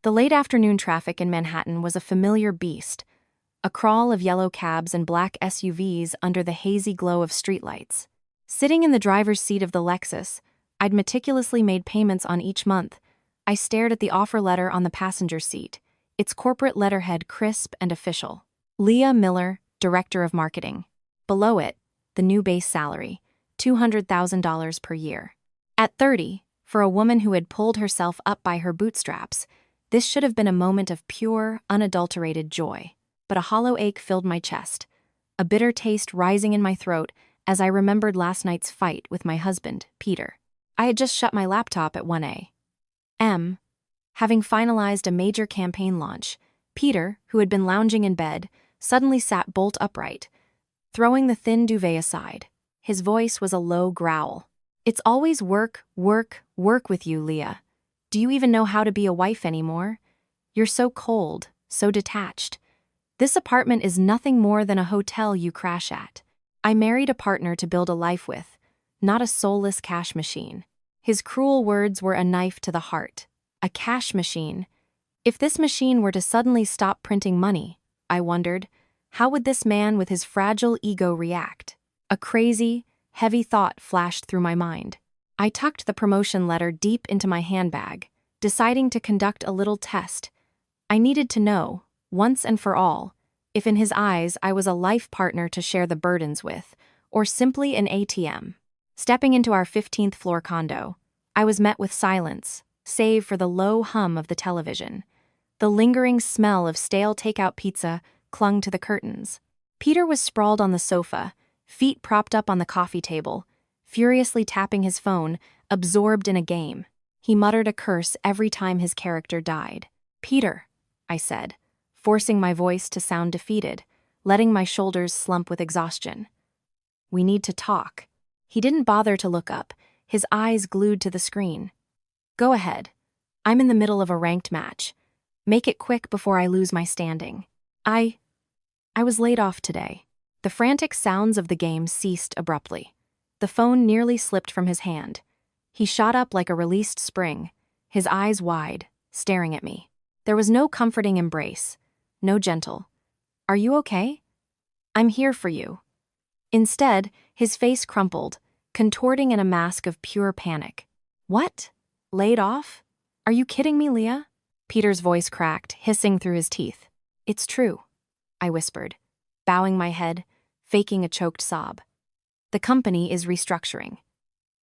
The late afternoon traffic in Manhattan was a familiar beast, a crawl of yellow cabs and black SUVs under the hazy glow of streetlights. Sitting in the driver's seat of the Lexus, I'd meticulously made payments on each month. I stared at the offer letter on the passenger seat, its corporate letterhead crisp and official. Leah Miller, Director of Marketing. Below it, the new base salary, $200,000 per year. At 30, for a woman who had pulled herself up by her bootstraps, this should have been a moment of pure, unadulterated joy. But a hollow ache filled my chest, a bitter taste rising in my throat as I remembered last night's fight with my husband, Peter. I had just shut my laptop at 1 a.m. Having finalized a major campaign launch, Peter, who had been lounging in bed, suddenly sat bolt upright, throwing the thin duvet aside. His voice was a low growl. "It's always work, work, work with you, Leah. Do you even know how to be a wife anymore? You're so cold, so detached. This apartment is nothing more than a hotel you crash at. I married a partner to build a life with, not a soulless cash machine." His cruel words were a knife to the heart. A cash machine. If this machine were to suddenly stop printing money, I wondered, how would this man with his fragile ego react? A crazy, heavy thought flashed through my mind. I tucked the promotion letter deep into my handbag, deciding to conduct a little test. I needed to know, once and for all, if in his eyes I was a life partner to share the burdens with, or simply an ATM. Stepping into our 15th floor condo, I was met with silence, save for the low hum of the television. The lingering smell of stale takeout pizza clung to the curtains. Peter was sprawled on the sofa, feet propped up on the coffee table, furiously tapping his phone, absorbed in a game. He muttered a curse every time his character died. "Peter," I said, forcing my voice to sound defeated, letting my shoulders slump with exhaustion. "We need to talk." He didn't bother to look up, his eyes glued to the screen. "Go ahead. I'm in the middle of a ranked match. Make it quick before I lose my standing." I was laid off today." The frantic sounds of the game ceased abruptly. The phone nearly slipped from his hand. He shot up like a released spring, his eyes wide, staring at me. There was no comforting embrace, no gentle, "Are you okay? I'm here for you." Instead, his face crumpled, contorting in a mask of pure panic. "What? Laid off? Are you kidding me, Leah?" Peter's voice cracked, hissing through his teeth. "It's true," I whispered, bowing my head, faking a choked sob. "The company is restructuring.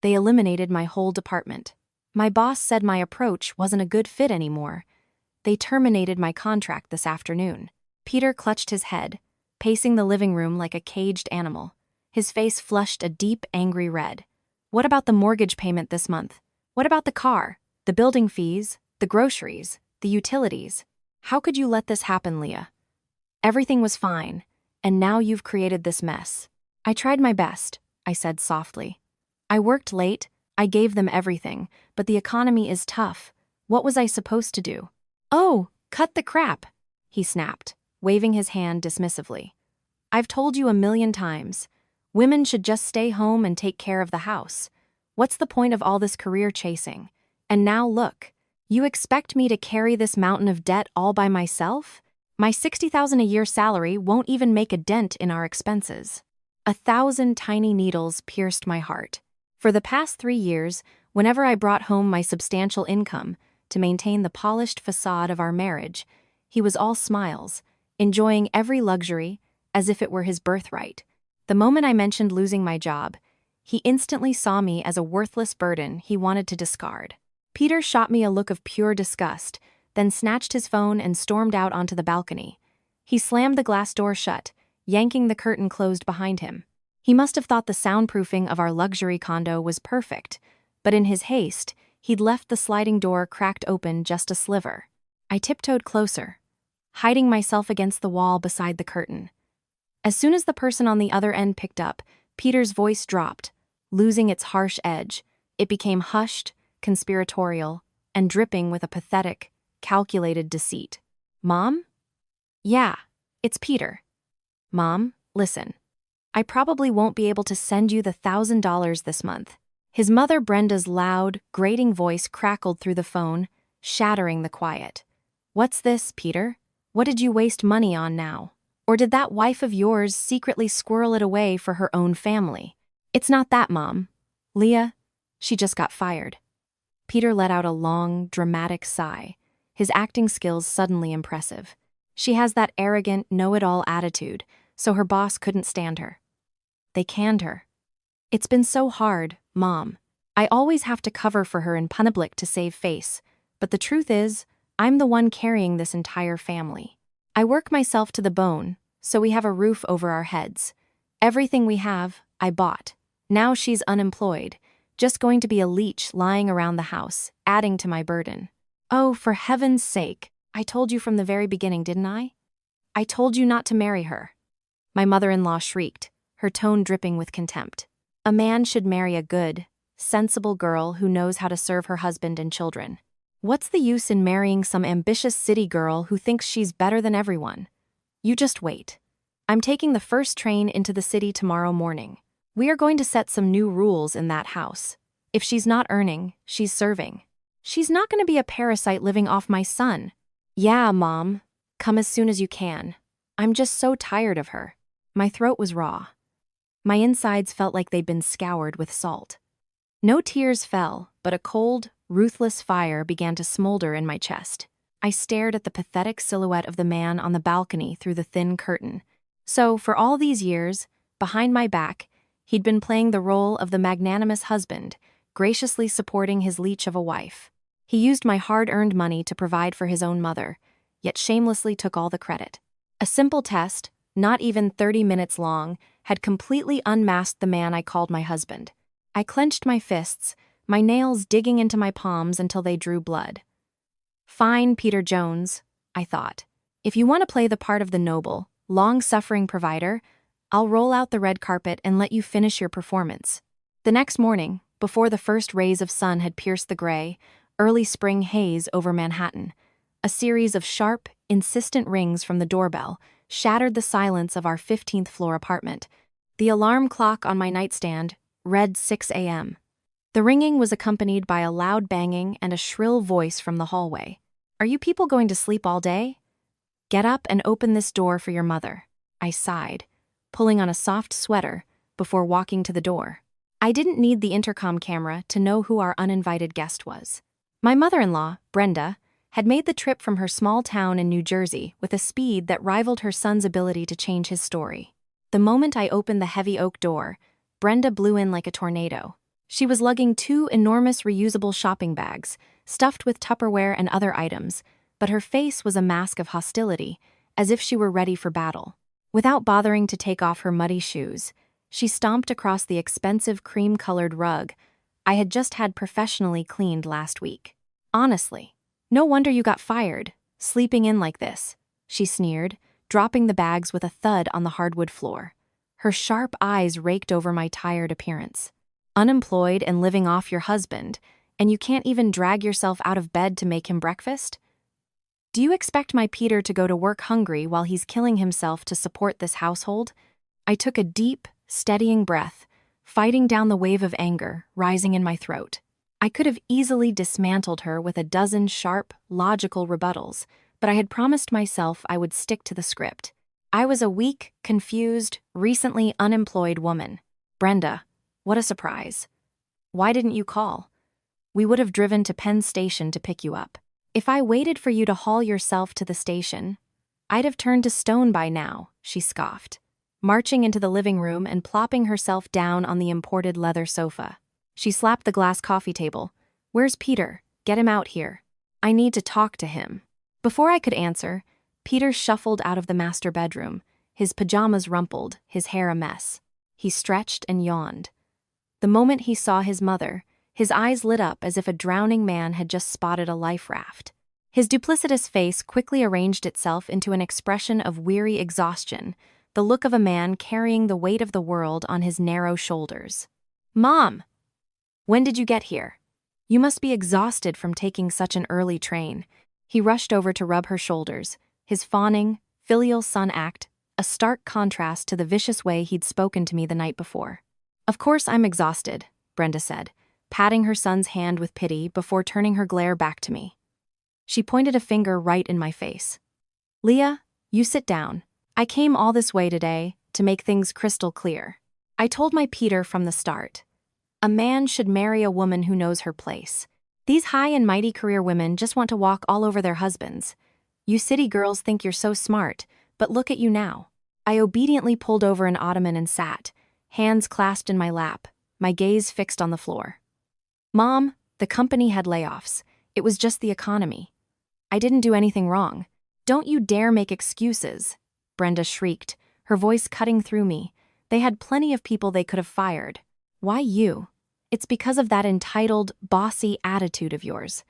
They eliminated my whole department. My boss said my approach wasn't a good fit anymore. They terminated my contract this afternoon." Peter clutched his head, pacing the living room like a caged animal. His face flushed a deep, angry red. "What about the mortgage payment this month? What about the car, the building fees, the groceries, the utilities? How could you let this happen, Leah? Everything was fine, and now you've created this mess." "I tried my best," I said softly. "I worked late, I gave them everything, but the economy is tough. What was I supposed to do?" "Oh, cut the crap," he snapped, waving his hand dismissively. "I've told you 1,000,000 times. Women should just stay home and take care of the house. What's the point of all this career chasing? And now look, you expect me to carry this mountain of debt all by myself? My $60,000 a year salary won't even make a dent in our expenses." 1,000 tiny needles pierced my heart. For the past 3 years, whenever I brought home my substantial income to maintain the polished facade of our marriage, he was all smiles, enjoying every luxury as if it were his birthright. The moment I mentioned losing my job, he instantly saw me as a worthless burden he wanted to discard. Peter shot me a look of pure disgust, then snatched his phone and stormed out onto the balcony. He slammed the glass door shut, yanking the curtain closed behind him. He must have thought the soundproofing of our luxury condo was perfect, but in his haste, he'd left the sliding door cracked open just a sliver. I tiptoed closer, hiding myself against the wall beside the curtain. As soon as the person on the other end picked up, Peter's voice dropped, losing its harsh edge. It became hushed, conspiratorial, and dripping with a pathetic, calculated deceit. "Mom? Yeah, it's Peter. Mom, listen. I probably won't be able to send you the $1,000 this month." His mother Brenda's loud, grating voice crackled through the phone, shattering the quiet. What's this, Peter? What did you waste money on now? Or did that wife of yours secretly squirrel it away for her own family? It's not that, Mom. Leah, she just got fired. Peter let out a long, dramatic sigh, his acting skills suddenly impressive. She has that arrogant, know-it-all attitude, so her boss couldn't stand her. They canned her. It's been so hard, Mom. I always have to cover for her in public to save face, but the truth is, I'm the one carrying this entire family. I work myself to the bone, so we have a roof over our heads. Everything we have, I bought. Now she's unemployed, just going to be a leech lying around the house, adding to my burden. Oh, for heaven's sake, I told you from the very beginning, didn't I? I told you not to marry her. My mother-in-law shrieked, her tone dripping with contempt. A man should marry a good, sensible girl who knows how to serve her husband and children. What's the use in marrying some ambitious city girl who thinks she's better than everyone? You just wait. I'm taking the first train into the city tomorrow morning. We are going to set some new rules in that house. If she's not earning, she's serving. She's not going to be a parasite living off my son. Yeah, Mom. Come as soon as you can. I'm just so tired of her. My throat was raw. My insides felt like they'd been scoured with salt. No tears fell, but a cold, ruthless fire began to smolder in my chest. I stared at the pathetic silhouette of the man on the balcony through the thin curtain. So, for all these years, behind my back, he'd been playing the role of the magnanimous husband, graciously supporting his leech of a wife. He used my hard-earned money to provide for his own mother, yet shamelessly took all the credit. A simple test, not even 30 minutes long, had completely unmasked the man I called my husband. I clenched my fists, my nails digging into my palms until they drew blood. Fine, Peter Jones, I thought. If you want to play the part of the noble, long-suffering provider, I'll roll out the red carpet and let you finish your performance. The next morning, before the first rays of sun had pierced the gray, early spring haze over Manhattan, a series of sharp, insistent rings from the doorbell shattered the silence of our 15th floor apartment. The alarm clock on my nightstand read 6 a.m. The ringing was accompanied by a loud banging and a shrill voice from the hallway. Are you people going to sleep all day? Get up and open this door for your mother, I sighed, pulling on a soft sweater before walking to the door. I didn't need the intercom camera to know who our uninvited guest was. My mother-in-law, Brenda, had made the trip from her small town in New Jersey with a speed that rivaled her son's ability to change his story. The moment I opened the heavy oak door, Brenda blew in like a tornado. She was lugging 2 enormous reusable shopping bags, stuffed with Tupperware and other items, but her face was a mask of hostility, as if she were ready for battle. Without bothering to take off her muddy shoes, she stomped across the expensive cream-colored rug I had just had professionally cleaned last week. Honestly, no wonder you got fired, sleeping in like this, she sneered, dropping the bags with a thud on the hardwood floor. Her sharp eyes raked over my tired appearance. Unemployed and living off your husband, and you can't even drag yourself out of bed to make him breakfast? Do you expect my Peter to go to work hungry while he's killing himself to support this household? I took a deep, steadying breath, fighting down the wave of anger rising in my throat. I could have easily dismantled her with a dozen sharp, logical rebuttals, but I had promised myself I would stick to the script. I was a weak, confused, recently unemployed woman. Brenda, what a surprise. Why didn't you call? We would have driven to Penn Station to pick you up. If I waited for you to haul yourself to the station, I'd have turned to stone by now, she scoffed, marching into the living room and plopping herself down on the imported leather sofa. She slapped the glass coffee table. Where's Peter? Get him out here. I need to talk to him. Before I could answer, Peter shuffled out of the master bedroom, his pajamas rumpled, his hair a mess. He stretched and yawned. The moment he saw his mother, his eyes lit up as if a drowning man had just spotted a life raft. His duplicitous face quickly arranged itself into an expression of weary exhaustion, the look of a man carrying the weight of the world on his narrow shoulders. Mom! When did you get here? You must be exhausted from taking such an early train. He rushed over to rub her shoulders, his fawning, filial son act, a stark contrast to the vicious way he'd spoken to me the night before. Of course I'm exhausted, Brenda said, patting her son's hand with pity before turning her glare back to me. She pointed a finger right in my face. Leah, you sit down. I came all this way today to make things crystal clear. I told my Peter from the start. A man should marry a woman who knows her place. These high and mighty career women just want to walk all over their husbands. You city girls think you're so smart, but look at you now. I obediently pulled over an ottoman and sat, hands clasped in my lap, my gaze fixed on the floor. Mom, the company had layoffs. It was just the economy. I didn't do anything wrong. Don't you dare make excuses, Brenda shrieked, her voice cutting through me. They had plenty of people they could have fired. Why you? It's because of that entitled, bossy attitude of yours.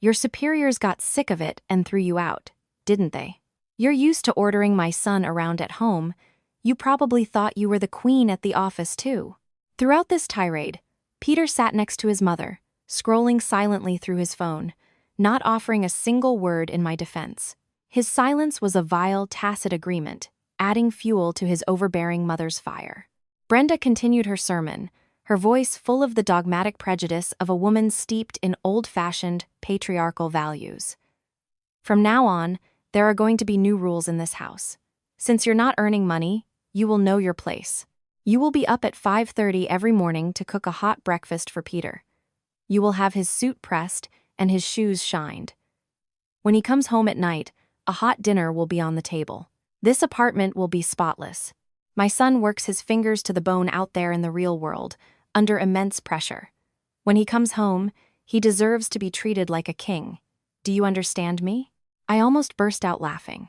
Your superiors got sick of it and threw you out, didn't they? You're used to ordering my son around at home. You probably thought you were the queen at the office too. Throughout this tirade, Peter sat next to his mother, scrolling silently through his phone, not offering a single word in my defense. His silence was a vile, tacit agreement, adding fuel to his overbearing mother's fire. Brenda continued her sermon, her voice full of the dogmatic prejudice of a woman steeped in old-fashioned, patriarchal values. From now on, there are going to be new rules in this house. Since you're not earning money, you will know your place. You will be up at 5:30 every morning to cook a hot breakfast for Peter. You will have his suit pressed and his shoes shined. When he comes home at night, a hot dinner will be on the table. This apartment will be spotless. My son works his fingers to the bone out there in the real world, under immense pressure. When he comes home, he deserves to be treated like a king. Do you understand me? I almost burst out laughing.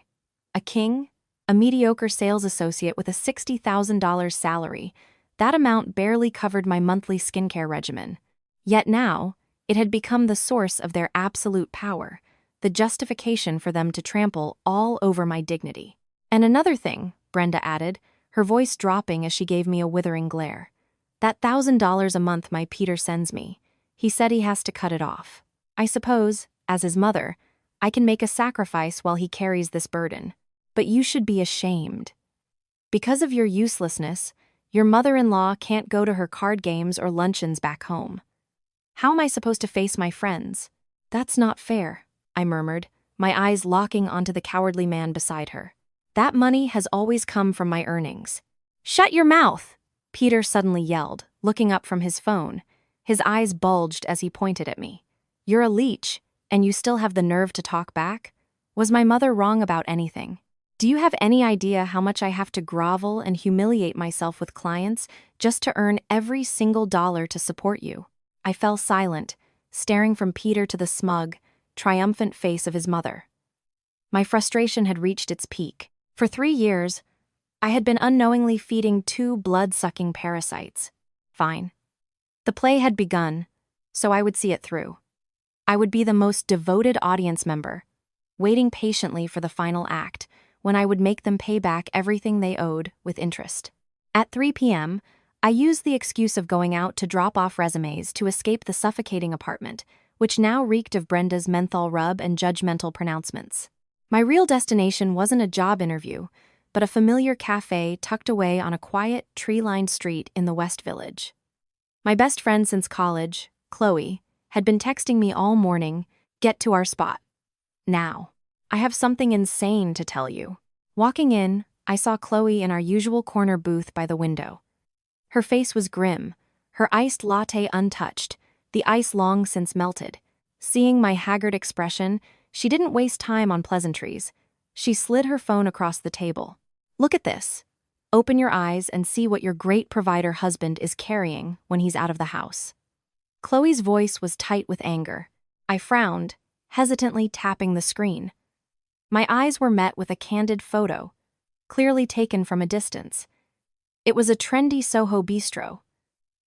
A king? A mediocre sales associate with a $60,000 salary. That amount barely covered my monthly skincare regimen. Yet now, it had become the source of their absolute power, the justification for them to trample all over my dignity. And another thing, Brenda added, her voice dropping as she gave me a withering glare. That $1,000 a month my Peter sends me, he said he has to cut it off. I suppose, as his mother, I can make a sacrifice while he carries this burden. But you should be ashamed. Because of your uselessness, your mother-in-law can't go to her card games or luncheons back home. How am I supposed to face my friends? That's not fair, I murmured, my eyes locking onto the cowardly man beside her. That money has always come from my earnings. Shut your mouth! Peter suddenly yelled, looking up from his phone. His eyes bulged as he pointed at me. You're a leech, and you still have the nerve to talk back? Was my mother wrong about anything? Do you have any idea how much I have to grovel and humiliate myself with clients just to earn every single dollar to support you? I fell silent, staring from Peter to the smug, triumphant face of his mother. My frustration had reached its peak. For 3 years, I had been unknowingly feeding 2 blood-sucking parasites. Fine. The play had begun, so I would see it through. I would be the most devoted audience member, waiting patiently for the final act, when I would make them pay back everything they owed with interest. At 3 p.m., I used the excuse of going out to drop off resumes to escape the suffocating apartment, which now reeked of Brenda's menthol rub and judgmental pronouncements. My real destination wasn't a job interview, but a familiar cafe tucked away on a quiet, tree-lined street in the West Village. My best friend since college, Chloe, had been texting me all morning, "Get to our spot. Now. I have something insane to tell you." Walking in, I saw Chloe in our usual corner booth by the window. Her face was grim, her iced latte untouched, the ice long since melted. Seeing my haggard expression, she didn't waste time on pleasantries. She slid her phone across the table. "Look at this. Open your eyes and see what your great provider husband is carrying when he's out of the house." Chloe's voice was tight with anger. I frowned, hesitantly tapping the screen. My eyes were met with a candid photo, clearly taken from a distance. It was a trendy Soho bistro,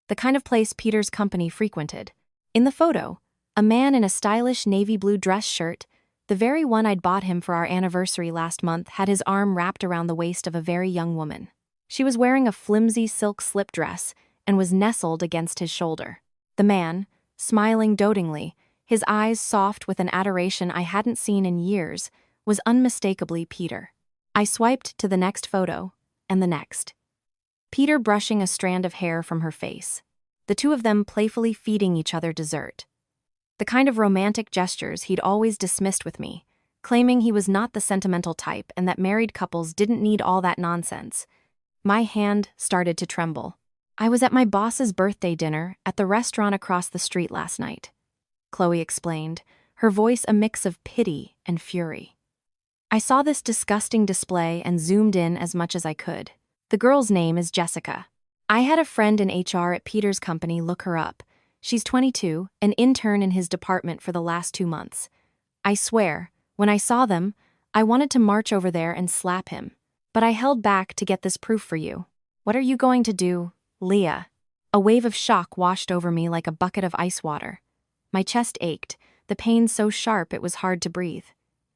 the kind of place Peter's company frequented. In the photo, a man in a stylish navy blue dress shirt, the very one I'd bought him for our anniversary last month, had his arm wrapped around the waist of a very young woman. She was wearing a flimsy silk slip dress and was nestled against his shoulder. The man, smiling dotingly, his eyes soft with an adoration I hadn't seen in years, was unmistakably Peter. I swiped to the next photo, and the next. Peter brushing a strand of hair from her face. The two of them playfully feeding each other dessert. The kind of romantic gestures he'd always dismissed with me, claiming he was not the sentimental type and that married couples didn't need all that nonsense. My hand started to tremble. I was at my boss's birthday dinner at the restaurant across the street last night, Chloe explained, her voice a mix of pity and fury. I saw this disgusting display and zoomed in as much as I could. The girl's name is Jessica. I had a friend in HR at Peter's company look her up. She's 22, an intern in his department for the last 2 months. I swear, when I saw them, I wanted to march over there and slap him. But I held back to get this proof for you. What are you going to do, Leah? A wave of shock washed over me like a bucket of ice water. My chest ached, the pain so sharp it was hard to breathe.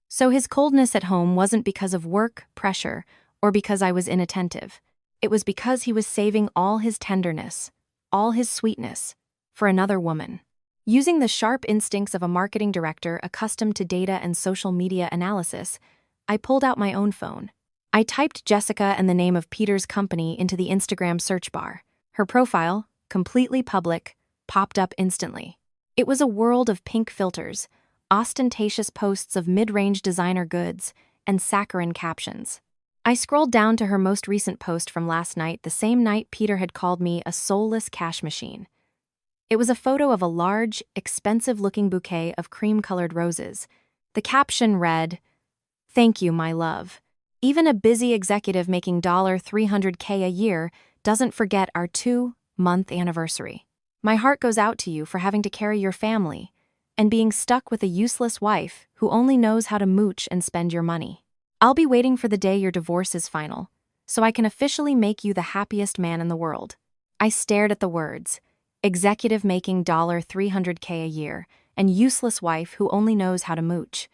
So his coldness at home wasn't because of work, pressure, or because I was inattentive. It was because he was saving all his tenderness, all his sweetness, for another woman. Using the sharp instincts of a marketing director accustomed to data and social media analysis, I pulled out my own phone. I typed Jessica and the name of Peter's company into the Instagram search bar. Her profile, completely public, popped up instantly. It was a world of pink filters, ostentatious posts of mid-range designer goods, and saccharine captions. I scrolled down to her most recent post from last night, the same night Peter had called me a soulless cash machine. It was a photo of a large, expensive-looking bouquet of cream-colored roses. The caption read, "Thank you, my love. Even a busy executive making $300K a year doesn't forget our 2-month anniversary. My heart goes out to you for having to carry your family and being stuck with a useless wife who only knows how to mooch and spend your money. I'll be waiting for the day your divorce is final, so I can officially make you the happiest man in the world." I stared at the words, executive making $300K a year, and useless wife who only knows how to mooch.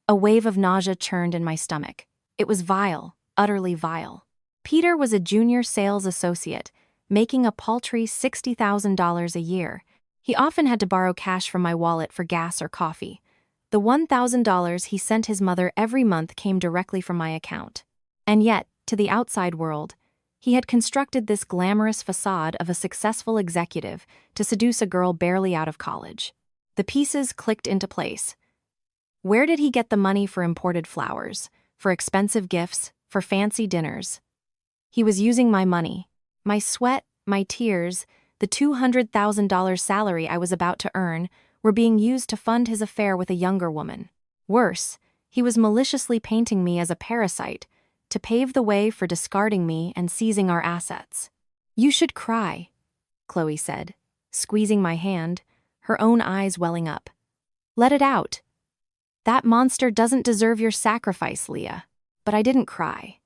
A wave of nausea churned in my stomach. It was vile, utterly vile. Peter was a junior sales associate, making a paltry $60,000 a year. He often had to borrow cash from my wallet for gas or coffee. The $1,000 he sent his mother every month came directly from my account. And yet, to the outside world, he had constructed this glamorous facade of a successful executive to seduce a girl barely out of college. The pieces clicked into place. Where did he get the money for imported flowers, for expensive gifts, for fancy dinners? He was using my money, my sweat, my tears, the $200,000 salary I was about to earn were being used to fund his affair with a younger woman. Worse, he was maliciously painting me as a parasite to pave the way for discarding me and seizing our assets. "You should cry," Chloe said, squeezing my hand, her own eyes welling up. "Let it out. That monster doesn't deserve your sacrifice, Leah." But I didn't cry.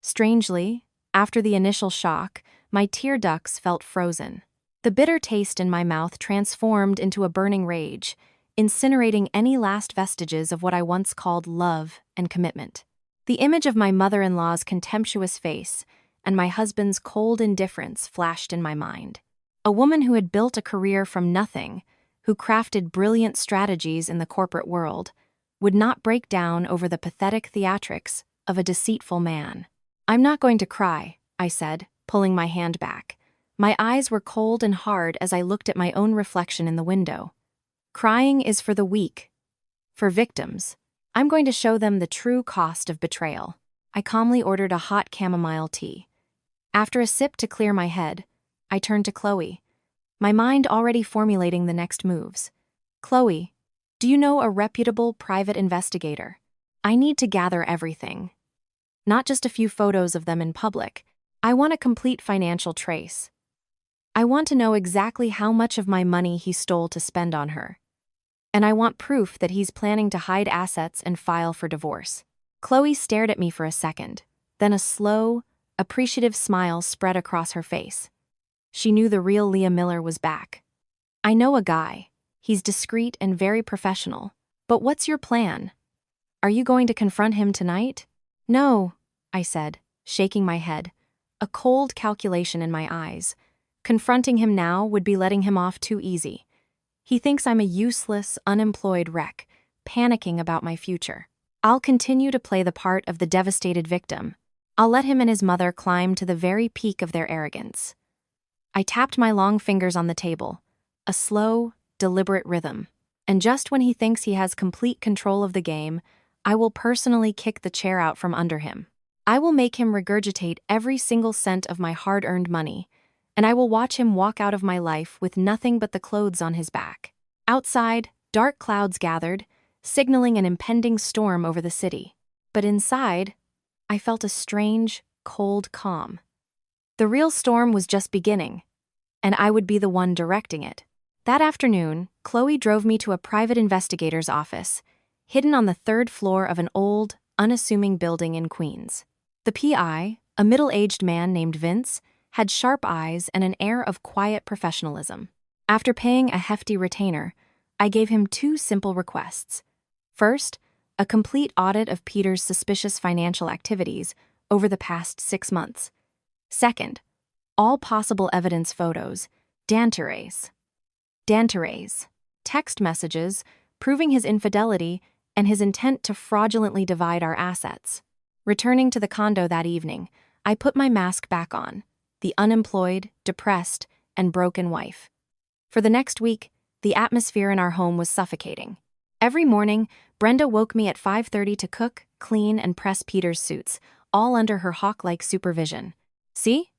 Strangely, after the initial shock, my tear ducts felt frozen. The bitter taste in my mouth transformed into a burning rage, incinerating any last vestiges of what I once called love and commitment. The image of my mother-in-law's contemptuous face and my husband's cold indifference flashed in my mind. A woman who had built a career from nothing, who crafted brilliant strategies in the corporate world, would not break down over the pathetic theatrics of a deceitful man. "I'm not going to cry," I said, pulling my hand back. My eyes were cold and hard as I looked at my own reflection in the window. "Crying is for the weak, for victims. I'm going to show them the true cost of betrayal." I calmly ordered a hot chamomile tea. After a sip to clear my head, I turned to Chloe, my mind already formulating the next moves. "Chloe, do you know a reputable private investigator? I need to gather everything. Not just a few photos of them in public. I want a complete financial trace. I want to know exactly how much of my money he stole to spend on her. And I want proof that he's planning to hide assets and file for divorce." Chloe stared at me for a second, then a slow, appreciative smile spread across her face. She knew the real Leah Miller was back. "I know a guy. He's discreet and very professional. But what's your plan? Are you going to confront him tonight?" "No," I said, shaking my head, a cold calculation in my eyes. Confronting him now would be letting him off too easy. He thinks I'm a useless, unemployed wreck, panicking about my future. I'll continue to play the part of the devastated victim. I'll let him and his mother climb to the very peak of their arrogance. I tapped my long fingers on the table, a slow, deliberate rhythm. And just when he thinks he has complete control of the game, I will personally kick the chair out from under him. I will make him regurgitate every single cent of my hard-earned money, and I will watch him walk out of my life with nothing but the clothes on his back. Outside, dark clouds gathered, signaling an impending storm over the city. But inside, I felt a strange, cold calm. The real storm was just beginning, and I would be the one directing it. That afternoon, Chloe drove me to a private investigator's office, hidden on the third floor of an old, unassuming building in Queens. The PI, a middle-aged man named Vince, had sharp eyes and an air of quiet professionalism. After paying a hefty retainer, I gave him two simple requests. First, a complete audit of Peter's suspicious financial activities over the past 6 months. Second, all possible evidence photos, Danteres, text messages proving his infidelity and his intent to fraudulently divide our assets. Returning to the condo that evening, I put my mask back on, the unemployed, depressed, and broken wife. For the next week, the atmosphere in our home was suffocating. Every morning, Brenda woke me at 5:30 to cook, clean, and press Peter's suits, all under her hawk-like supervision. "See?"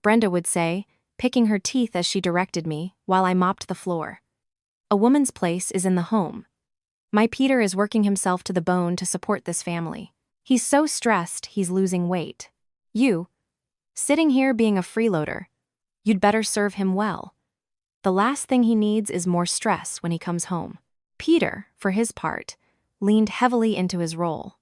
Brenda would say, picking her teeth as she directed me while I mopped the floor. "A woman's place is in the home. My Peter is working himself to the bone to support this family. He's so stressed he's losing weight. You, sitting here being a freeloader, you'd better serve him well. The last thing he needs is more stress when he comes home." Peter, for his part, leaned heavily into his role.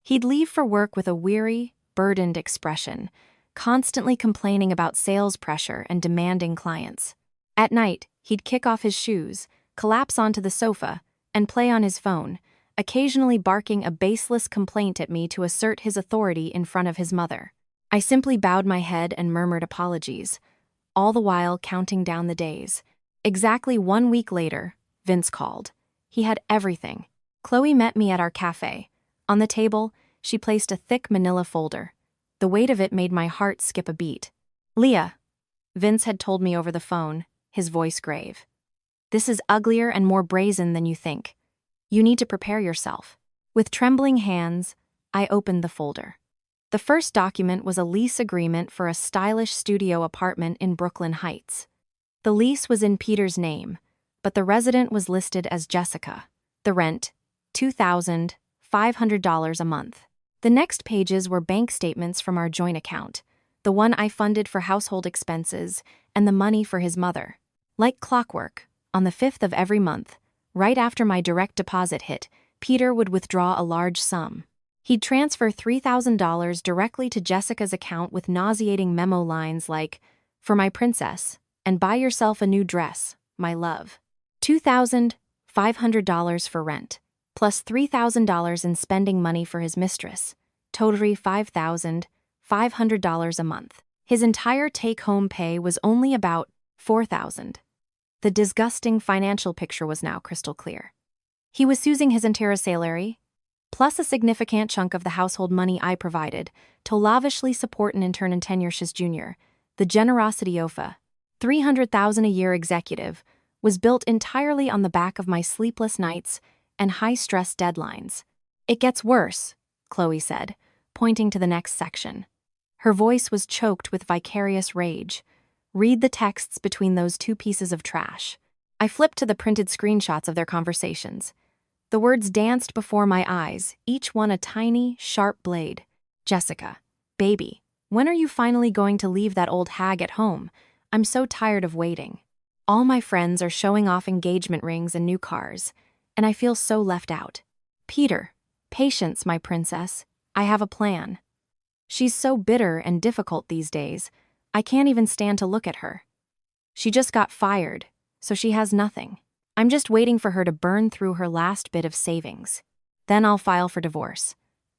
He'd leave for work with a weary, burdened expression, constantly complaining about sales pressure and demanding clients. At night, he'd kick off his shoes, collapse onto the sofa, and play on his phone, occasionally barking a baseless complaint at me to assert his authority in front of his mother. I simply bowed my head and murmured apologies, all the while counting down the days. Exactly 1 week later, Vince called. He had everything. Chloe met me at our cafe. On the table, she placed a thick manila folder. The weight of it made my heart skip a beat. "Leah," Vince had told me over the phone, his voice grave. "This is uglier and more brazen than you think. You need to prepare yourself." With trembling hands, I opened the folder. The first document was a lease agreement for a stylish studio apartment in Brooklyn Heights. The lease was in Peter's name, but the resident was listed as Jessica. The rent, $2,500 a month. The next pages were bank statements from our joint account, the one I funded for household expenses and the money for his mother. Like clockwork, on the 5th of every month, right after my direct deposit hit, Peter would withdraw a large sum. He'd transfer $3,000 directly to Jessica's account with nauseating memo lines like, "For my princess, and buy yourself a new dress, my love." $2,500 for rent, plus $3,000 in spending money for his mistress, totally $5,500 a month. His entire take-home pay was only about $4,000. The disgusting financial picture was now crystal clear. He was using his entire salary, plus a significant chunk of the household money I provided, to lavishly support an intern in Tenure's Jr., the generosity OFA, $300,000 a year executive, was built entirely on the back of my sleepless nights and high-stress deadlines. "It gets worse," Chloe said, pointing to the next section. Her voice was choked with vicarious rage. "Read the texts between those two pieces of trash." I flipped to the printed screenshots of their conversations. The words danced before my eyes, each one a tiny, sharp blade. "Jessica, baby, when are you finally going to leave that old hag at home? I'm so tired of waiting. All my friends are showing off engagement rings and new cars, and I feel so left out. Peter, patience, my princess. I have a plan." She's so bitter and difficult these days, I can't even stand to look at her. She just got fired, so she has nothing. I'm just waiting for her to burn through her last bit of savings. Then I'll file for divorce.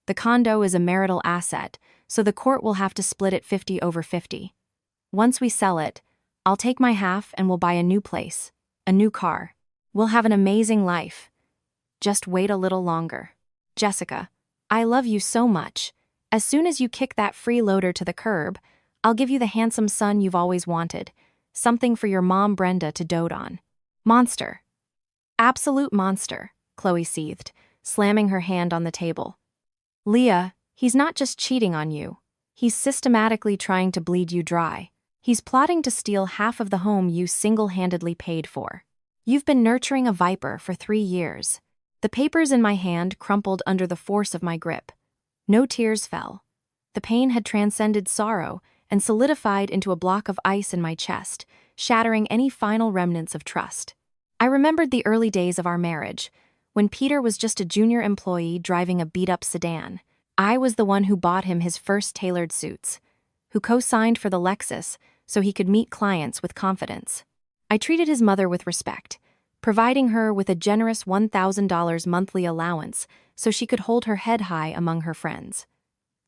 The condo is a marital asset, so the court will have to split it 50-50. Once we sell it, I'll take my half and we'll buy a new place, a new car. We'll have an amazing life. Just wait a little longer. Jessica, I love you so much. As soon as you kick that freeloader to the curb, I'll give you the handsome son you've always wanted, something for your mom Brenda to dote on. Monster. Absolute monster, Chloe seethed, slamming her hand on the table. Leah, he's not just cheating on you. He's systematically trying to bleed you dry. He's plotting to steal half of the home you single-handedly paid for. You've been nurturing a viper for 3 years. The papers in my hand crumpled under the force of my grip. No tears fell. The pain had transcended sorrow and solidified into a block of ice in my chest, shattering any final remnants of trust. I remembered the early days of our marriage, when Peter was just a junior employee driving a beat-up sedan. I was the one who bought him his first tailored suits, who co-signed for the Lexus so he could meet clients with confidence. I treated his mother with respect, providing her with a generous $1,000 monthly allowance so she could hold her head high among her friends.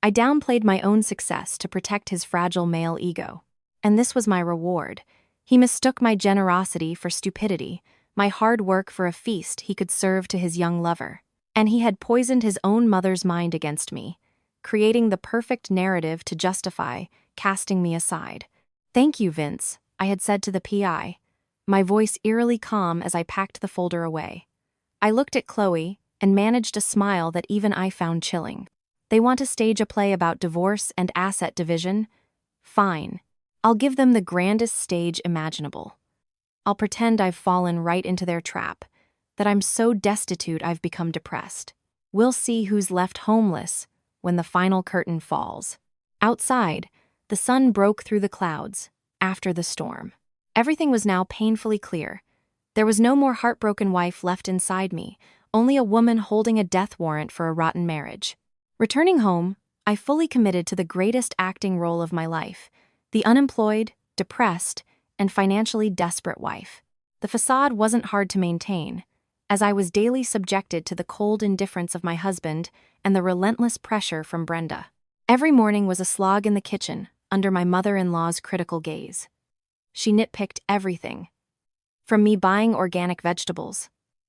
I downplayed my own success to protect his fragile male ego. And this was my reward. He mistook my generosity for stupidity, my hard work for a feast he could serve to his young lover. And he had poisoned his own mother's mind against me, creating the perfect narrative to justify casting me aside. "Thank you, Vince," I had said to the PI, my voice eerily calm as I packed the folder away. I looked at Chloe and managed a smile that even I found chilling. They want to stage a play about divorce and asset division? Fine. I'll give them the grandest stage imaginable. I'll pretend I've fallen right into their trap, that I'm so destitute I've become depressed. We'll see who's left homeless when the final curtain falls. Outside, the sun broke through the clouds after the storm. Everything was now painfully clear. There was no more heartbroken wife left inside me, only a woman holding a death warrant for a rotten marriage. Returning home, I fully committed to the greatest acting role of my life, the unemployed, depressed, and financially desperate wife. The facade wasn't hard to maintain, as I was daily subjected to the cold indifference of my husband and the relentless pressure from Brenda. Every morning was a slog in the kitchen, under my mother-in-law's critical gaze. She nitpicked everything, from me buying organic vegetables,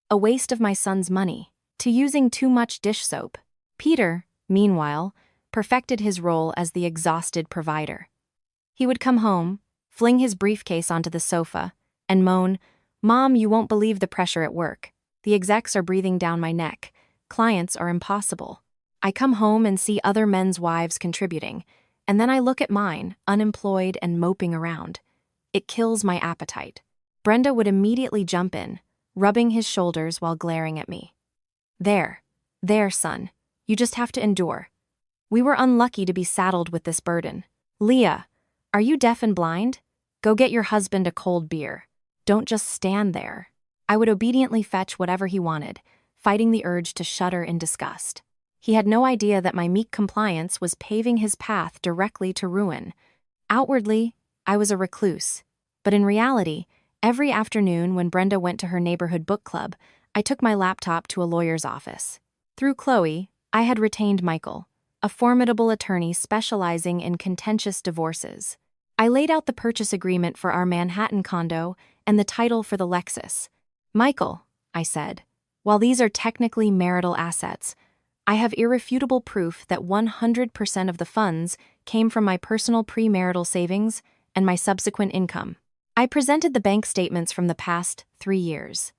a waste of my son's money, to using too much dish soap. Peter, meanwhile, perfected his role as the exhausted provider. He would come home, fling his briefcase onto the sofa, and moan, "Mom, you won't believe the pressure at work. The execs are breathing down my neck. Clients are impossible." I come home and see other men's wives contributing, and then I look at mine, unemployed and moping around. It kills my appetite. Brenda would immediately jump in, rubbing his shoulders while glaring at me. There, son. You just have to endure. We were unlucky to be saddled with this burden. Leah, are you deaf and blind? Go get your husband a cold beer. Don't just stand there. I would obediently fetch whatever he wanted, fighting the urge to shudder in disgust. He had no idea that my meek compliance was paving his path directly to ruin. Outwardly, I was a recluse, but in reality, every afternoon when Brenda went to her neighborhood book club, I took my laptop to a lawyer's office. Through Chloe, I had retained Michael, a formidable attorney specializing in contentious divorces. I laid out the purchase agreement for our Manhattan condo and the title for the Lexus. "Michael," I said, "while these are technically marital assets, I have irrefutable proof that 100% of the funds came from my personal premarital savings and my subsequent income." I presented the bank statements from the past 3 years.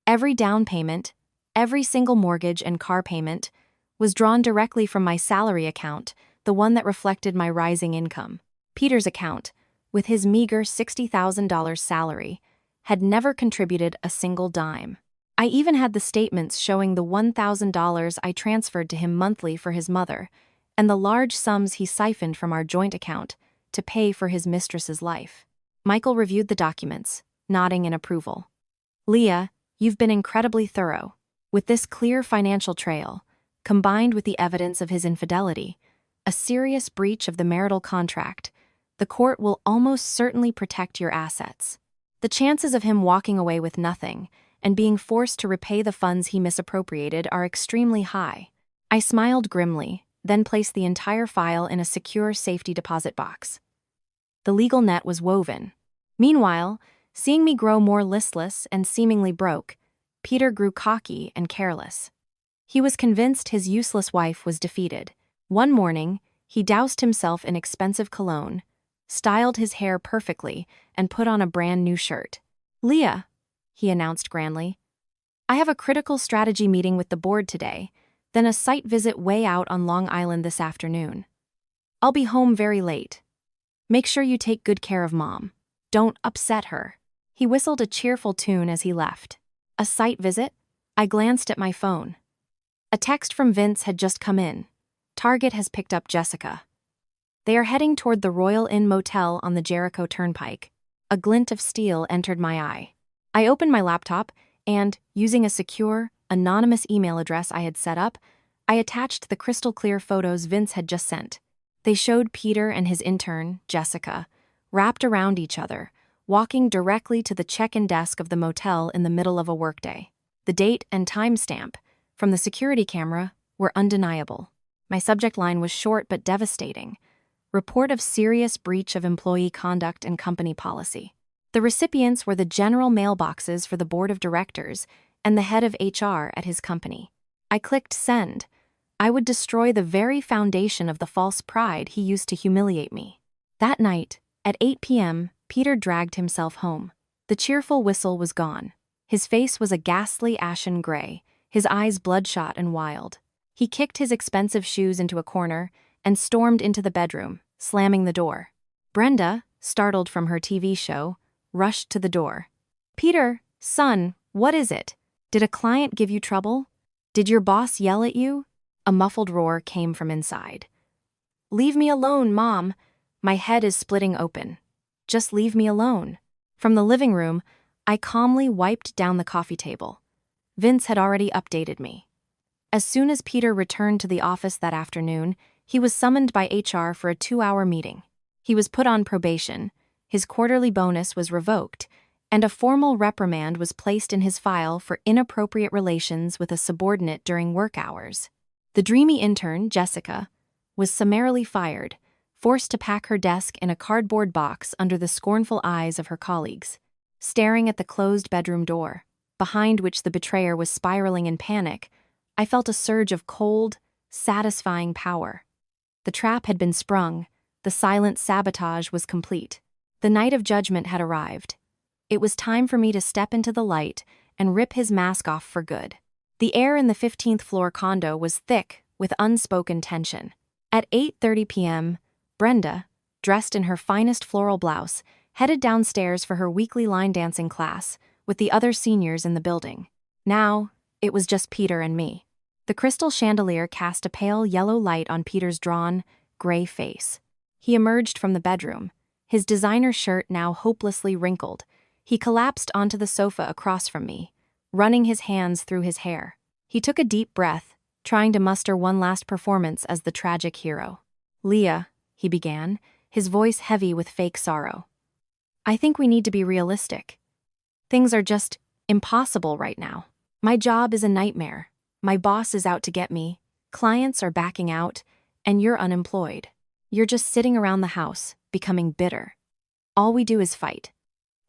Every down payment, every single mortgage and car payment, was drawn directly from my salary account, the one that reflected my rising income. Peter's account, with his meager $60,000 salary, had never contributed a single dime. I even had the statements showing the $1,000 I transferred to him monthly for his mother, and the large sums he siphoned from our joint account to pay for his mistress's life. Michael reviewed the documents, nodding in approval. "Leah, you've been incredibly thorough. With this clear financial trail, combined with the evidence of his infidelity, a serious breach of the marital contract, the court will almost certainly protect your assets. The chances of him walking away with nothing and being forced to repay the funds he misappropriated are extremely high." I smiled grimly, then placed the entire file in a secure safety deposit box. The legal net was woven. Meanwhile, seeing me grow more listless and seemingly broke, Peter grew cocky and careless. He was convinced his useless wife was defeated. One morning, he doused himself in expensive cologne, styled his hair perfectly, and put on a brand new shirt. "Leah," he announced grandly, I have a critical strategy meeting with the board today, then a site visit way out on Long Island this afternoon. I'll be home very late. Make sure you take good care of Mom. Don't upset her." He whistled a cheerful tune as he left. A site visit? I glanced at my phone. A text from Vince had just come in. Target has picked up Jessica. They are heading toward the Royal Inn Motel on the Jericho Turnpike. A glint of steel entered my eye. I opened my laptop and, using a secure, anonymous email address I had set up, I attached the crystal-clear photos Vince had just sent. They showed Peter and his intern, Jessica, wrapped around each other, walking directly to the check-in desk of the motel in the middle of a workday. The date and timestamp, from the security camera, were undeniable. My subject line was short but devastating. Report of serious breach of employee conduct and company policy. The recipients were the general mailboxes for the board of directors and the head of HR at his company. I clicked send. I would destroy the very foundation of the false pride he used to humiliate me. That night, at 8 p.m., Peter dragged himself home. The cheerful whistle was gone. His face was a ghastly ashen gray, his eyes bloodshot and wild. He kicked his expensive shoes into a corner and stormed into the bedroom, slamming the door. Brenda, startled from her TV show, rushed to the door. "Peter, son, what is it? Did a client give you trouble? Did your boss yell at you?" A muffled roar came from inside. "Leave me alone, Mom. My head is splitting open. Just leave me alone." From the living room, I calmly wiped down the coffee table. Vince had already updated me. As soon as Peter returned to the office that afternoon, he was summoned by HR for a 2-hour meeting. He was put on probation, his quarterly bonus was revoked, and a formal reprimand was placed in his file for inappropriate relations with a subordinate during work hours. The dreamy intern, Jessica, was summarily fired, forced to pack her desk in a cardboard box under the scornful eyes of her colleagues. Staring at the closed bedroom door, behind which the betrayer was spiraling in panic, I felt a surge of cold, satisfying power. The trap had been sprung, the silent sabotage was complete. The night of judgment had arrived. It was time for me to step into the light and rip his mask off for good. The air in the 15th floor condo was thick with unspoken tension. At 8:30 p.m., Brenda, dressed in her finest floral blouse, headed downstairs for her weekly line dancing class with the other seniors in the building. Now, it was just Peter and me. The crystal chandelier cast a pale yellow light on Peter's drawn, gray face. He emerged from the bedroom, his designer shirt now hopelessly wrinkled. He collapsed onto the sofa across from me, running his hands through his hair. He took a deep breath, trying to muster one last performance as the tragic hero. "Leah," he began, his voice heavy with fake sorrow. "I think we need to be realistic. Things are just impossible right now. My job is a nightmare. My boss is out to get me, clients are backing out, and you're unemployed. You're just sitting around the house, becoming bitter. All we do is fight.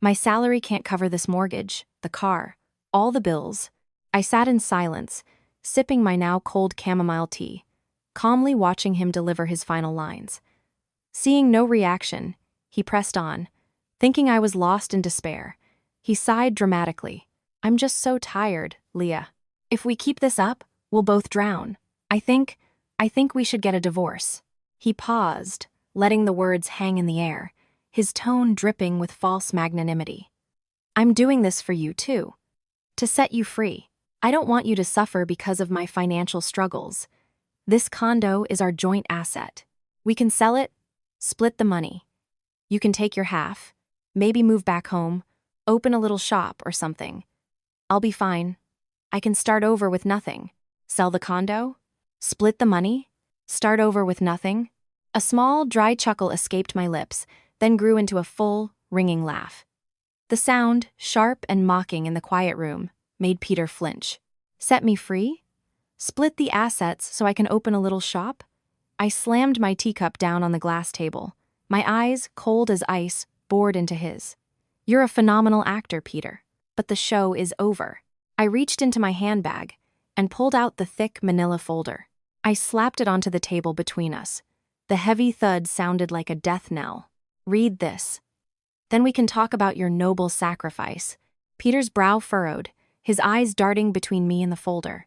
My salary can't cover this mortgage, the car, all the bills." I sat in silence, sipping my now cold chamomile tea, calmly watching him deliver his final lines. Seeing no reaction, he pressed on, thinking I was lost in despair. He sighed dramatically. "I'm just so tired, Leah. If we keep this up, we'll both drown. I think we should get a divorce." He paused, letting the words hang in the air, his tone dripping with false magnanimity. "I'm doing this for you, too. To set you free. I don't want you to suffer because of my financial struggles. This condo is our joint asset. We can sell it, split the money. You can take your half, maybe move back home, open a little shop or something. I'll be fine. I can start over with nothing. Sell the condo? Split the money? Start over with nothing?" A small, dry chuckle escaped my lips, then grew into a full, ringing laugh. The sound, sharp and mocking in the quiet room, made Peter flinch. "Set me free? Split the assets so I can open a little shop?" I slammed my teacup down on the glass table. My eyes, cold as ice, bored into his. "You're a phenomenal actor, Peter. But the show is over." I reached into my handbag and pulled out the thick manila folder. I slapped it onto the table between us. The heavy thud sounded like a death knell. "Read this. Then we can talk about your noble sacrifice." Peter's brow furrowed, his eyes darting between me and the folder.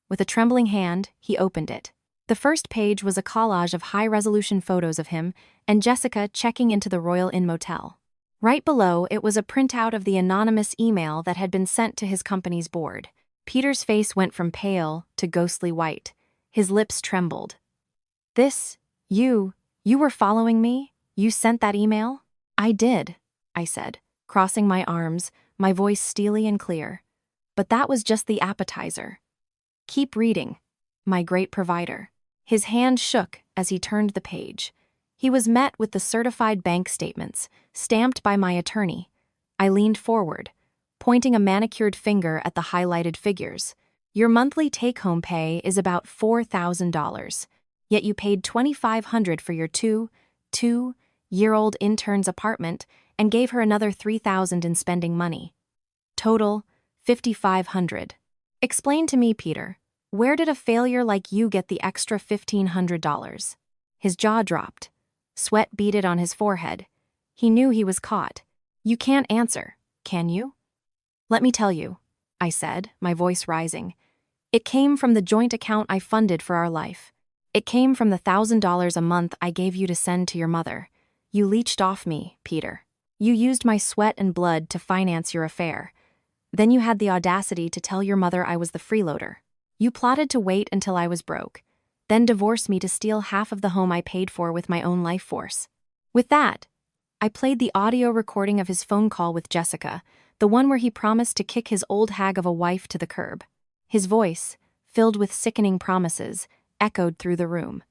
With a trembling hand, he opened it. The first page was a collage of high-resolution photos of him and Jessica checking into the Royal Inn Motel. Right below, it was a printout of the anonymous email that had been sent to his company's board. Peter's face went from pale to ghostly white. His lips trembled. You were following me? You sent that email? I did, I said, crossing my arms, my voice steely and clear. But that was just the appetizer. Keep reading, my great provider. His hand shook as he turned the page. He was met with the certified bank statements, stamped by my attorney. I leaned forward, pointing a manicured finger at the highlighted figures. Your monthly take-home pay is about $4,000, yet you paid $2,500 for your two-year-old intern's apartment and gave her another $3,000 in spending money. Total, $5,500. Explain to me, Peter, where did a failure like you get the extra $1,500? His jaw dropped. Sweat beaded on his forehead. He knew he was caught. You can't answer, can you? Let me tell you, I said, my voice rising. It came from the joint account I funded for our life. It came from the $1,000 a month I gave you to send to your mother. You leached off me, Peter. You used my sweat and blood to finance your affair. Then you had the audacity to tell your mother I was the freeloader. You plotted to wait until I was broke, then divorce me to steal half of the home I paid for with my own life force. With that, I played the audio recording of his phone call with Jessica, the one where he promised to kick his old hag of a wife to the curb. His voice, filled with sickening promises, echoed through the room.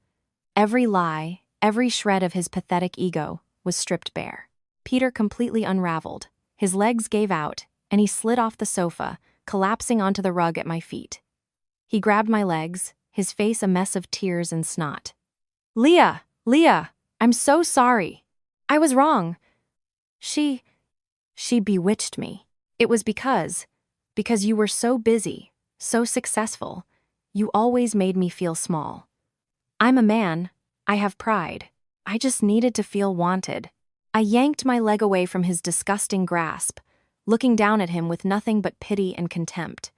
Every lie, every shred of his pathetic ego, was stripped bare. Peter completely unraveled. His legs gave out, and he slid off the sofa, collapsing onto the rug at my feet. He grabbed my legs, his face a mess of tears and snot. Leah, I'm so sorry. I was wrong. She bewitched me. It was because you were so busy, so successful, you always made me feel small. I'm a man, I have pride. I just needed to feel wanted. I yanked my leg away from his disgusting grasp, looking down at him with nothing but pity and contempt.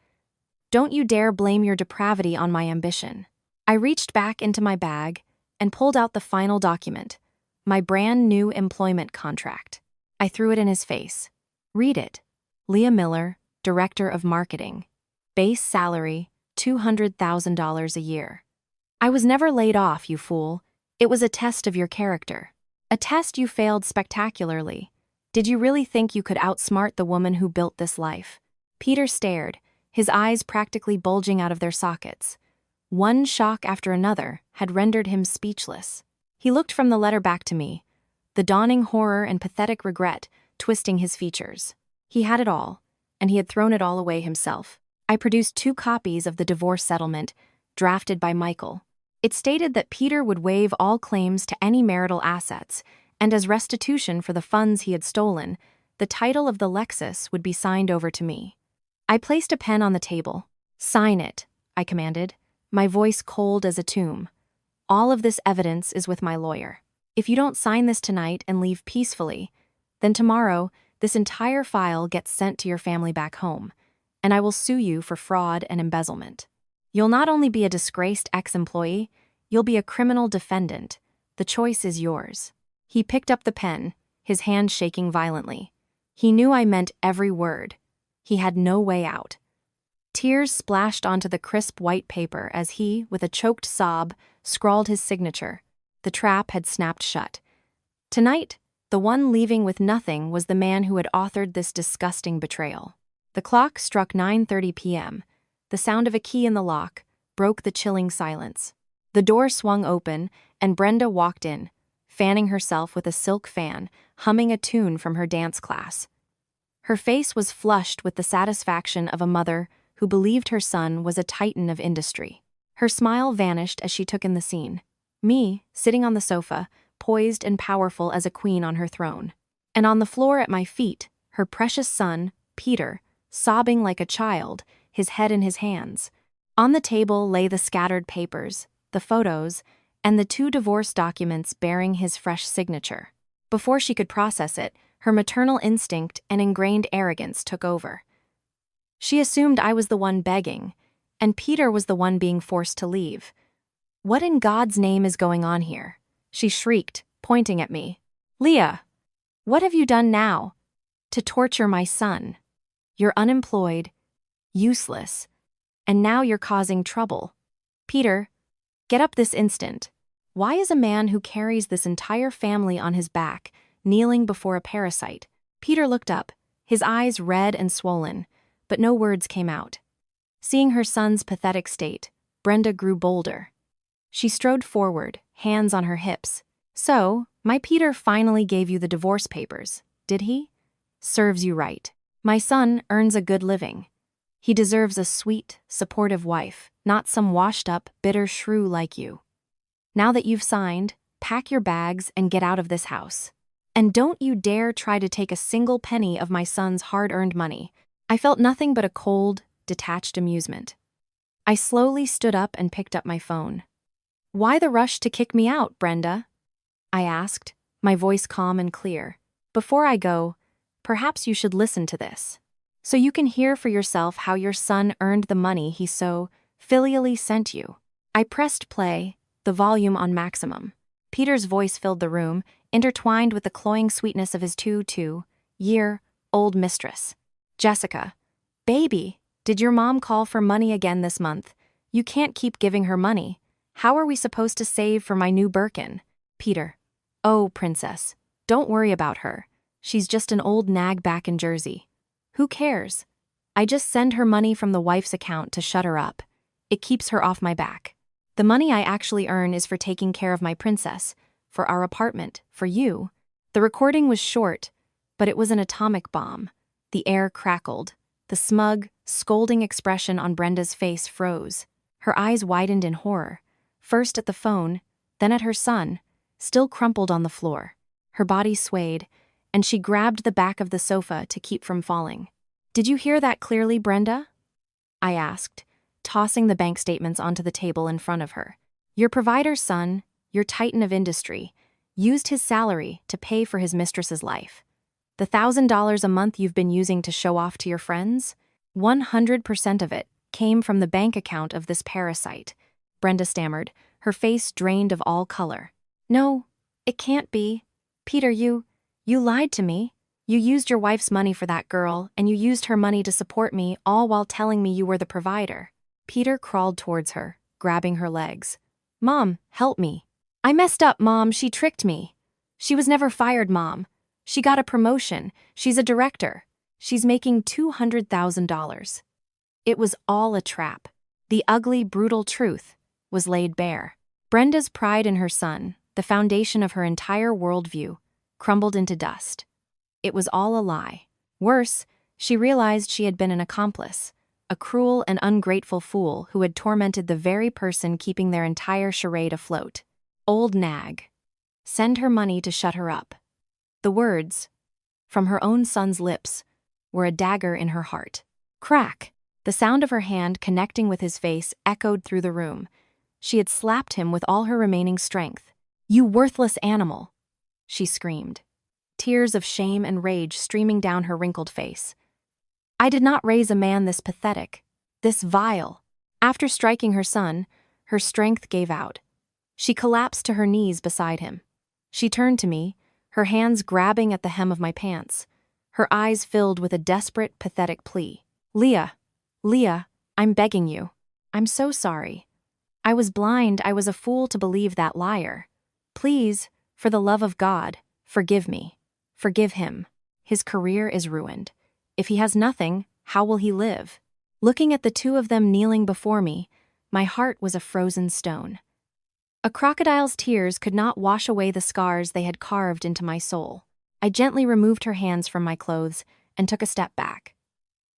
Don't you dare blame your depravity on my ambition. I reached back into my bag and pulled out the final document, my brand new employment contract. I threw it in his face. Read it. Leah Miller, Director of Marketing. Base salary, $200,000 a year. I was never laid off, you fool. It was a test of your character. A test you failed spectacularly. Did you really think you could outsmart the woman who built this life? Peter stared, his eyes practically bulging out of their sockets. One shock after another had rendered him speechless. He looked from the letter back to me, the dawning horror and pathetic regret twisting his features. He had it all, and he had thrown it all away himself. I produced 2 copies of the divorce settlement, drafted by Michael. It stated that Peter would waive all claims to any marital assets, and as restitution for the funds he had stolen, the title of the Lexus would be signed over to me. I placed a pen on the table. Sign it, I commanded, my voice cold as a tomb. All of this evidence is with my lawyer. If you don't sign this tonight and leave peacefully, then tomorrow this entire file gets sent to your family back home, and I will sue you for fraud and embezzlement. You'll not only be a disgraced ex-employee, you'll be a criminal defendant. The choice is yours. He picked up the pen, his hand shaking violently. He knew I meant every word. He had no way out. Tears splashed onto the crisp white paper as he, with a choked sob, scrawled his signature. The trap had snapped shut. Tonight, the one leaving with nothing was the man who had authored this disgusting betrayal. The clock struck 9:30 p.m. The sound of a key in the lock broke the chilling silence. The door swung open, and Brenda walked in, fanning herself with a silk fan, humming a tune from her dance class. Her face was flushed with the satisfaction of a mother who believed her son was a titan of industry. Her smile vanished as she took in the scene. Me, sitting on the sofa, poised and powerful as a queen on her throne. And on the floor at my feet, her precious son, Peter, sobbing like a child, his head in his hands. On the table lay the scattered papers, the photos, and the 2 divorce documents bearing his fresh signature. Before she could process it, her maternal instinct and ingrained arrogance took over. She assumed I was the one begging, and Peter was the one being forced to leave. What in God's name is going on here? She shrieked, pointing at me. Leah, what have you done now? To torture my son. You're unemployed, useless, and now you're causing trouble. Peter, get up this instant. Why is a man who carries this entire family on his back kneeling before a parasite? Peter looked up, his eyes red and swollen, but no words came out. Seeing her son's pathetic state, Brenda grew bolder. She strode forward, hands on her hips. So, my Peter finally gave you the divorce papers, did he? Serves you right. My son earns a good living. He deserves a sweet, supportive wife, not some washed-up, bitter shrew like you. Now that you've signed, pack your bags and get out of this house. And don't you dare try to take a single penny of my son's hard-earned money. I felt nothing but a cold, detached amusement. I slowly stood up and picked up my phone. Why the rush to kick me out, Brenda? I asked, my voice calm and clear. Before I go, perhaps you should listen to this, so you can hear for yourself how your son earned the money he so filially sent you. I pressed play, the volume on maximum. Peter's voice filled the room, intertwined with the cloying sweetness of his 2-year-old mistress. Jessica, baby, did your mom call for money again this month? You can't keep giving her money. How are we supposed to save for my new Birkin? Peter, oh, princess, don't worry about her. She's just an old nag back in Jersey. Who cares? I just send her money from the wife's account to shut her up. It keeps her off my back. The money I actually earn is for taking care of my princess, for our apartment, for you. The recording was short, but it was an atomic bomb. The air crackled. The smug, scolding expression on Brenda's face froze. Her eyes widened in horror, first at the phone, then at her son, still crumpled on the floor. Her body swayed, and she grabbed the back of the sofa to keep from falling. Did you hear that clearly, Brenda? I asked, tossing the bank statements onto the table in front of her. Your provider's son, your titan of industry, used his salary to pay for his mistress's life. The $1,000 a month you've been using to show off to your friends? 100% of it came from the bank account of this parasite. Brenda stammered, her face drained of all color. No, it can't be. Peter, you lied to me. You used your wife's money for that girl, and you used her money to support me, all while telling me you were the provider. Peter crawled towards her, grabbing her legs. Mom, help me. I messed up, Mom. She tricked me. She was never fired, Mom. She got a promotion. She's a director. She's making $200,000. It was all a trap. The ugly, brutal truth was laid bare. Brenda's pride in her son, the foundation of her entire worldview, crumbled into dust. It was all a lie. Worse, she realized she had been an accomplice, a cruel and ungrateful fool who had tormented the very person keeping their entire charade afloat. Old nag. Send her money to shut her up. The words, from her own son's lips, were a dagger in her heart. Crack! The sound of her hand connecting with his face echoed through the room. She had slapped him with all her remaining strength. You worthless animal! She screamed, tears of shame and rage streaming down her wrinkled face. I did not raise a man this pathetic, this vile. After striking her son, her strength gave out. She collapsed to her knees beside him. She turned to me, her hands grabbing at the hem of my pants, her eyes filled with a desperate, pathetic plea. Leah, I'm begging you. I'm so sorry. I was blind. I was a fool to believe that liar. Please, for the love of God, forgive me. Forgive him. His career is ruined. If he has nothing, how will he live? Looking at the two of them kneeling before me, my heart was a frozen stone. A crocodile's tears could not wash away the scars they had carved into my soul. I gently removed her hands from my clothes and took a step back.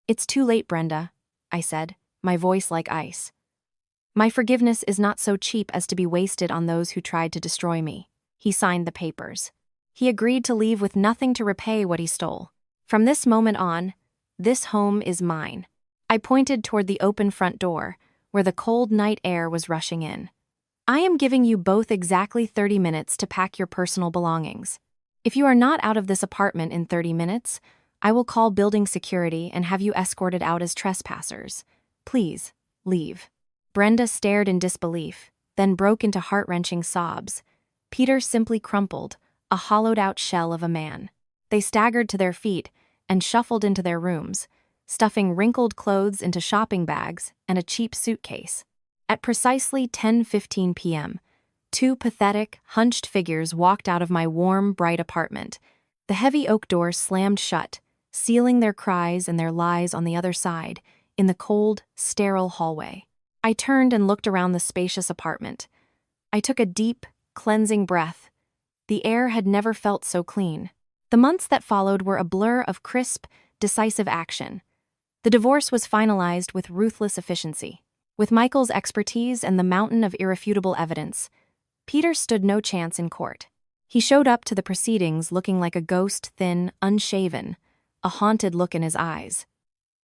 It's too late, Brenda, I said, my voice like ice. My forgiveness is not so cheap as to be wasted on those who tried to destroy me. He signed the papers. He agreed to leave with nothing to repay what he stole. From this moment on, this home is mine. I pointed toward the open front door, where the cold night air was rushing in. I am giving you both exactly 30 minutes to pack your personal belongings. If you are not out of this apartment in 30 minutes, I will call building security and have you escorted out as trespassers. Please, leave." Brenda stared in disbelief, then broke into heart-wrenching sobs. Peter simply crumpled, a hollowed-out shell of a man. They staggered to their feet and shuffled into their rooms, stuffing wrinkled clothes into shopping bags and a cheap suitcase. At precisely 10:15 p.m., two pathetic, hunched figures walked out of my warm, bright apartment. The heavy oak door slammed shut, sealing their cries and their lies on the other side, in the cold, sterile hallway. I turned and looked around the spacious apartment. I took a deep, cleansing breath. The air had never felt so clean. The months that followed were a blur of crisp, decisive action. The divorce was finalized with ruthless efficiency. With Michael's expertise and the mountain of irrefutable evidence, Peter stood no chance in court. He showed up to the proceedings looking like a ghost, thin, unshaven, a haunted look in his eyes.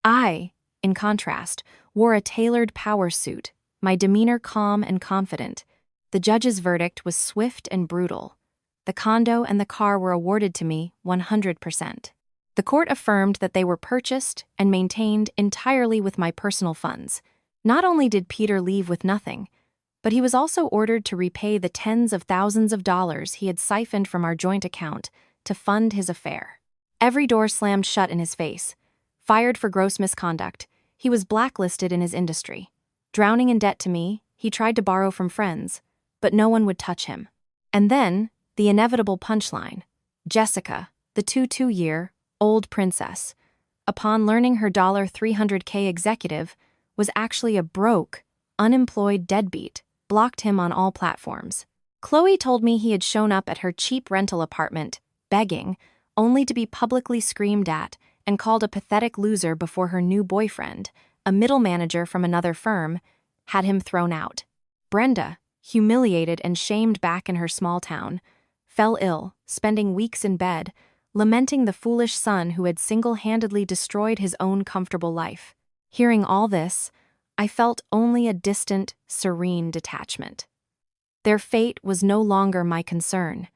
I, in contrast, wore a tailored power suit, my demeanor calm and confident. The judge's verdict was swift and brutal. The condo and the car were awarded to me 100%. The court affirmed that they were purchased and maintained entirely with my personal funds. Not only did Peter leave with nothing, but he was also ordered to repay the tens of thousands of dollars he had siphoned from our joint account to fund his affair. Every door slammed shut in his face. Fired for gross misconduct, he was blacklisted in his industry. Drowning in debt to me, he tried to borrow from friends, but no one would touch him. And then, the inevitable punchline. Jessica, the 22-year-old princess, upon learning her $300K executive was actually a broke, unemployed deadbeat, blocked him on all platforms. Chloe told me he had shown up at her cheap rental apartment, begging, only to be publicly screamed at and called a pathetic loser before her new boyfriend, a middle manager from another firm, had him thrown out. Brenda, humiliated and shamed back in her small town, fell ill, spending weeks in bed, lamenting the foolish son who had single-handedly destroyed his own comfortable life. Hearing all this, I felt only a distant, serene detachment. Their fate was no longer my concern.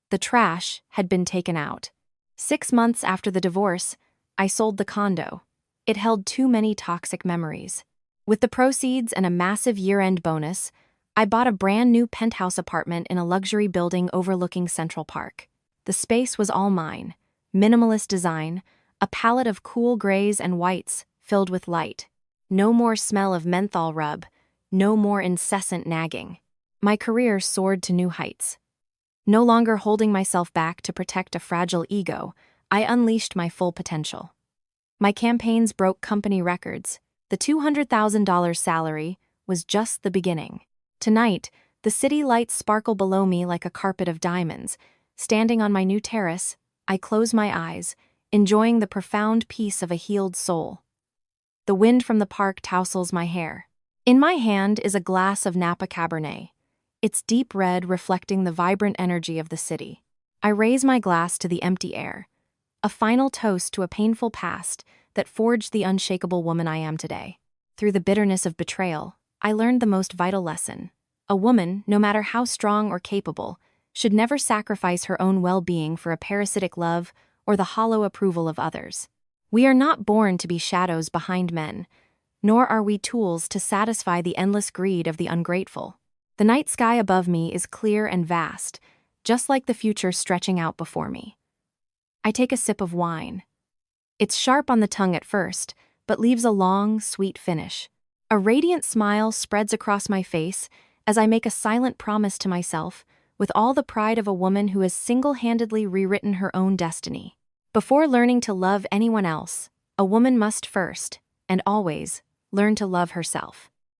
The trash had been taken out. 6 months after the divorce, I sold the condo. It held too many toxic memories. With the proceeds and a massive year-end bonus, I bought a brand new penthouse apartment in a luxury building overlooking Central Park. The space was all mine. Minimalist design, a palette of cool grays and whites filled with light. No more smell of menthol rub, no more incessant nagging. My career soared to new heights. No longer holding myself back to protect a fragile ego, I unleashed my full potential. My campaigns broke company records. The $200,000 salary was just the beginning. Tonight, the city lights sparkle below me like a carpet of diamonds. Standing on my new terrace, I close my eyes, enjoying the profound peace of a healed soul. The wind from the park tousles my hair. In my hand is a glass of Napa Cabernet, its deep red reflecting the vibrant energy of the city. I raise my glass to the empty air, a final toast to a painful past that forged the unshakable woman I am today. Through the bitterness of betrayal, I learned the most vital lesson. A woman, no matter how strong or capable, should never sacrifice her own well-being for a parasitic love or the hollow approval of others. We are not born to be shadows behind men, nor are we tools to satisfy the endless greed of the ungrateful. The night sky above me is clear and vast, just like the future stretching out before me. I take a sip of wine. It's sharp on the tongue at first, but leaves a long, sweet finish. A radiant smile spreads across my face as I make a silent promise to myself, with all the pride of a woman who has single-handedly rewritten her own destiny. Before learning to love anyone else, a woman must first, and always, learn to love herself.